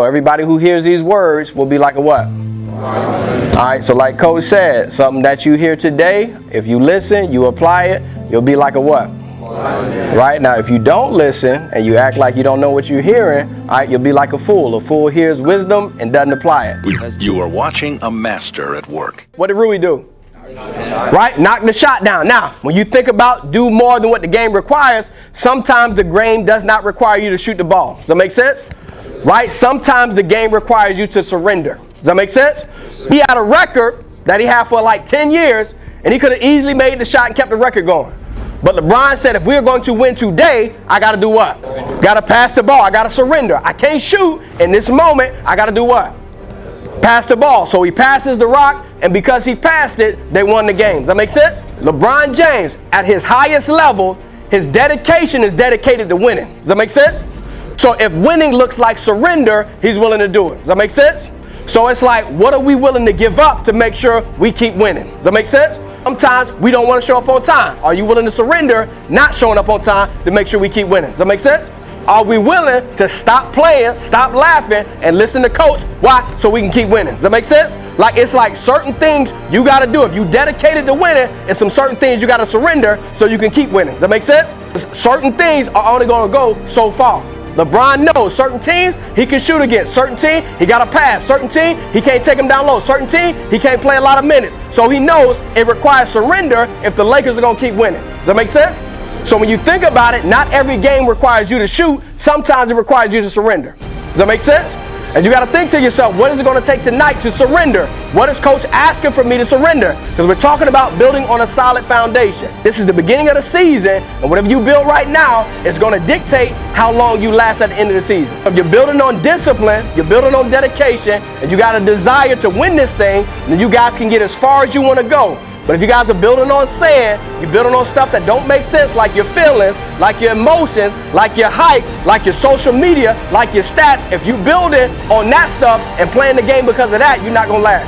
So everybody who hears these words will be like a what? Alright, so like Coach said, something that you hear today, if you listen, you apply it, you'll be like a what? Right? Now, if you don't listen and you act like you don't know what you're hearing, alright, you'll be like a fool. A fool hears wisdom and doesn't apply it. You are watching a master at work. What did Rui do? Right? Knock the shot down. Now, when you think about do more than what the game requires, sometimes the game does not require you to shoot the ball. Does that make sense? Right? Sometimes the game requires you to surrender. Does that make sense? He had a record that he had for like 10 years, and he could have easily made the shot and kept the record going. But LeBron said, if we're going to win today, I got to do what? Got to pass the ball. I got to surrender. I can't shoot in this moment. I got to do what? Pass the ball. So he passes the rock, and because he passed it, they won the game. Does that make sense? LeBron James, at his highest level, his dedication is dedicated to winning. Does that make sense? So if winning looks like surrender, he's willing to do it. Does that make sense? So it's like, what are we willing to give up to make sure we keep winning? Does that make sense? Sometimes we don't want to show up on time. Are you willing to surrender not showing up on time to make sure we keep winning? Does that make sense? Are we willing to stop playing, stop laughing, and listen to coach? Why? So we can keep winning. Does that make sense? Like, it's like certain things you got to do. If you dedicated to winning, and some certain things you got to surrender so you can keep winning. Does that make sense? Certain things are only going to go so far. LeBron knows certain teams he can shoot against. Certain team, he got to pass. Certain team, he can't take them down low. Certain team, he can't play a lot of minutes. So he knows it requires surrender if the Lakers are going to keep winning. Does that make sense? So when you think about it, not every game requires you to shoot. Sometimes it requires you to surrender. Does that make sense? And you got to think to yourself, what is it going to take tonight to surrender? What is coach asking for me to surrender? Because we're talking about building on a solid foundation. This is the beginning of the season, and whatever you build right now is going to dictate how long you last at the end of the season. If you're building on discipline, you're building on dedication, and you got a desire to win this thing, then you guys can get as far as you want to go. But if you guys are building on sand, you're building on stuff that don't make sense, like your feelings, like your emotions, like your hype, like your social media, like your stats, if you build it on that stuff and playing the game because of that, you're not going to last.